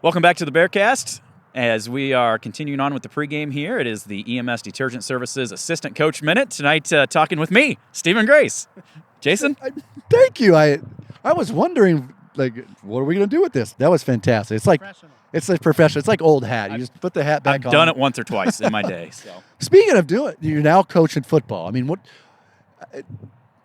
Welcome back to the Bearcast. As we are continuing on with the pregame here, it is the EMS Detergent Services Assistant Coach Minute. Tonight, talking with me, Stephen Grace. Jason? Thank you. I was wondering, what are we going to do with this? That was fantastic. It's like professional. It's like old hat. You just put the hat back on. I've done it once or twice in my day. So. Speaking of doing it, you're now coaching football. I mean, I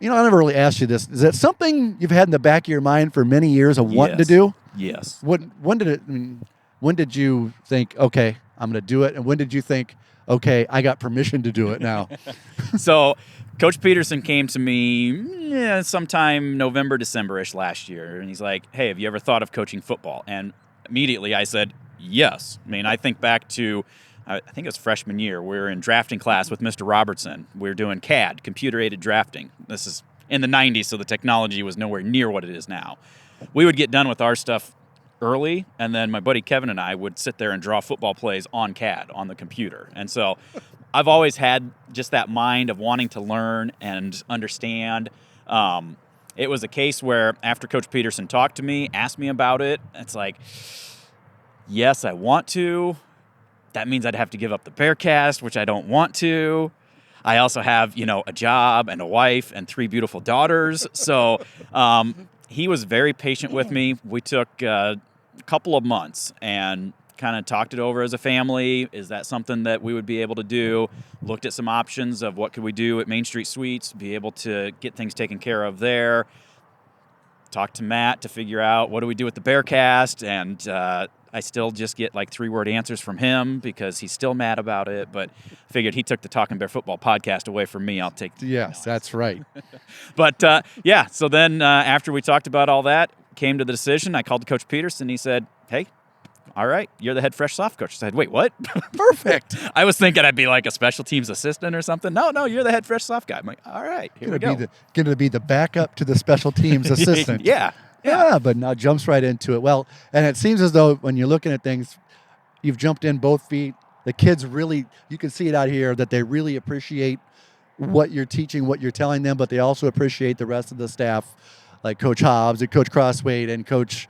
never really asked you this. Is that something you've had in the back of your mind for many years of wanting to do? Yes. When did you think, okay, I'm going to do it? And when did you think, okay, I got permission to do it now? So Coach Peterson came to me sometime November, December-ish last year, and he's like, hey, have you ever thought of coaching football? And immediately I said, yes. I mean, I think back to, I think it was freshman year. We were in drafting class with Mr. Robertson. We were doing CAD, computer-aided drafting. This is in the 90s, so the technology was nowhere near what it is now. We would get done with our stuff early, and then my buddy Kevin and I would sit there and draw football plays on CAD, on the computer. And so I've always had just that mind of wanting to learn and understand. It was a case where after Coach Peterson talked to me, asked me about it, it's like, yes, I want to. That means I'd have to give up the Bearcast, which I don't want to. I also have, a job and a wife and 3 beautiful daughters. So he was very patient with me. We took a couple of months and kind of talked it over as a family. Is that something that we would be able to do? Looked at some options of what could we do at Main Street Suites, be able to get things taken care of there. Talked to Matt to figure out what do we do with the Bearcast, and I still just get 3-word answers from him because he's still mad about it, but figured he took the Talking Bear Football podcast away from me. I'll take Yes, that's right. But, so then after we talked about all that, came to the decision, I called Coach Peterson. He said, hey, all right, you're the head fresh soft coach. I said, wait, what? Perfect. I was thinking I'd be like a special teams assistant or something. No, you're the head fresh soft guy. I'm like, all right, here we go. Going to be the backup to the special teams assistant. Yeah, but now jumps right into it. Well, and it seems as though when you're looking at things, you've jumped in both feet. The kids really, you can see it out here, that they really appreciate what you're teaching, what you're telling them, but they also appreciate the rest of the staff, like Coach Hobbs and Coach Crosswade and Coach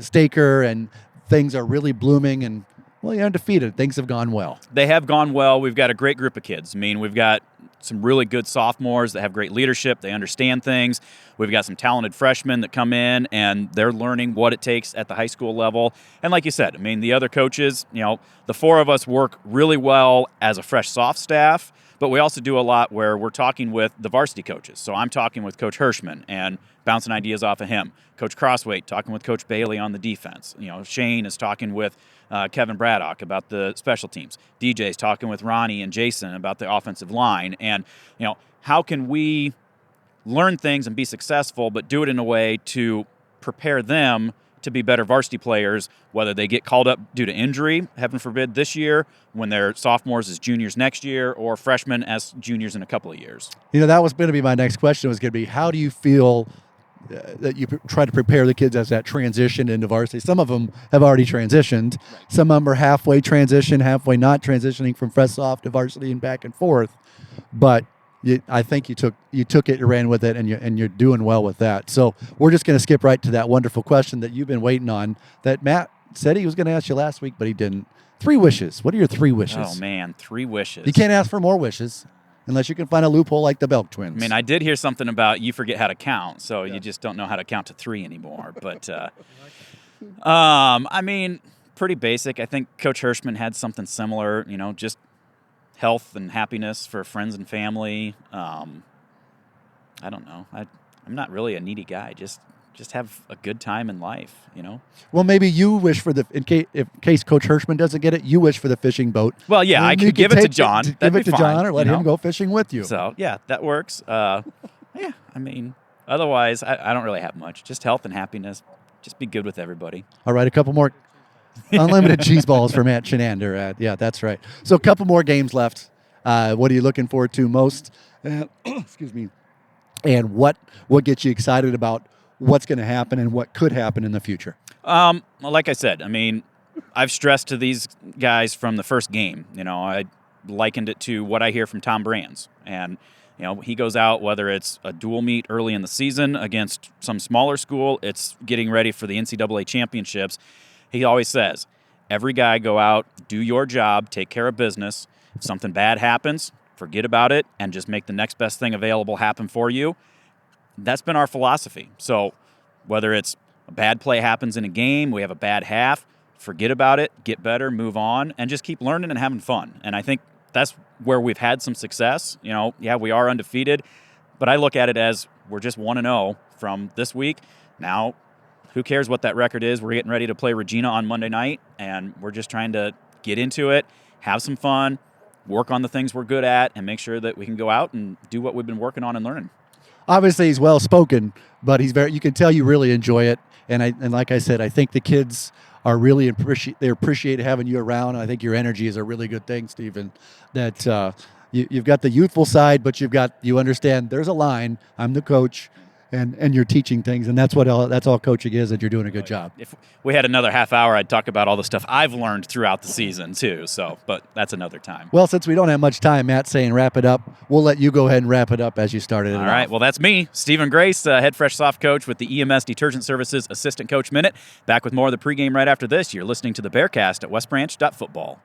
Staker, and things are really blooming, and, well, you're undefeated. Things have gone well. They have gone well. We've got a great group of kids. I mean, we've got some really good sophomores that have great leadership. They understand things. We've got some talented freshmen that come in, and they're learning what it takes at the high school level. And like you said, I mean, the other coaches, the 4 of us work really well as a fresh soft staff, but we also do a lot where we're talking with the varsity coaches. So I'm talking with Coach Hirschman and bouncing ideas off of him. Coach Crossway talking with Coach Bailey on the defense. Shane is talking with Kevin Braddock about the special teams. DJ's talking with Ronnie and Jason about the offensive line. And, how can we learn things and be successful, but do it in a way to prepare them to be better varsity players, whether they get called up due to injury, heaven forbid, this year, when they're sophomores as juniors next year, or freshmen as juniors in a couple of years. That was going to be my next question, was going to be, how do you feel that you try to prepare the kids as that transition into varsity? Some of them have already transitioned. Right. Some of them are halfway transition, halfway not transitioning from fresh soft to varsity and back and forth. But I think you took it, you ran with it, and you're doing well with that. So we're just going to skip right to that wonderful question that you've been waiting on, that Matt said he was going to ask you last week, but he didn't. 3 wishes. What are your 3 wishes? Oh, man, 3 wishes. You can't ask for more wishes unless you can find a loophole like the Belk twins. I mean, I did hear something about you forget how to count, so you just don't know how to count to 3 anymore. But, I mean, pretty basic. I think Coach Hirschman had something similar, just health and happiness for friends and family. I don't know. I'm not really a needy guy. Just have a good time in life, Well, maybe you wish for in case Coach Hirschman doesn't get it, you wish for the fishing boat. Well, yeah, I could give it to John. Give it to John, or let him go fishing with you. So, yeah, that works. Yeah, I mean, otherwise, I don't really have much. Just health and happiness. Just be good with everybody. All right, a couple more unlimited cheese balls for Matt Shenander. Yeah, that's right. So a couple more games left. What are you looking forward to most? Excuse me. And what gets you excited about what's going to happen and what could happen in the future? Well, like I said, I mean, I've stressed to these guys from the first game. I likened it to what I hear from Tom Brands. And, he goes out, whether it's a dual meet early in the season against some smaller school, it's getting ready for the NCAA championships. He always says, every guy go out, do your job, take care of business. If something bad happens, forget about it and just make the next best thing available happen for you. That's been our philosophy. So whether it's a bad play happens in a game, we have a bad half, forget about it, get better, move on, and just keep learning and having fun. And I think that's where we've had some success. We are undefeated, but I look at it as we're just 1-0 from this week. Now, who cares what that record is? We're getting ready to play Regina on Monday night, and we're just trying to get into it, have some fun, work on the things we're good at, and make sure that we can go out and do what we've been working on and learning. Obviously, he's well spoken, but you can tell you really enjoy it. And like I said, I think the kids are really appreciate having you around. And I think your energy is a really good thing, Stephen. That you've got the youthful side, but you understand there's a line. I'm the coach, and you're teaching things, and that's all coaching is. And you're doing a good job. If we had another half hour, I'd talk about all the stuff I've learned throughout the season too. So, but that's another time. Well, since we don't have much time, Matt's saying wrap it up. We'll let you go ahead and wrap it up as you started it. All right. Well, that's me, Stephen Grace, head fresh Soph coach with the EMS Detergent Services Assistant Coach Minute. Back with more of the pregame right after this. You're listening to the Bearcast at WestBranch.Football.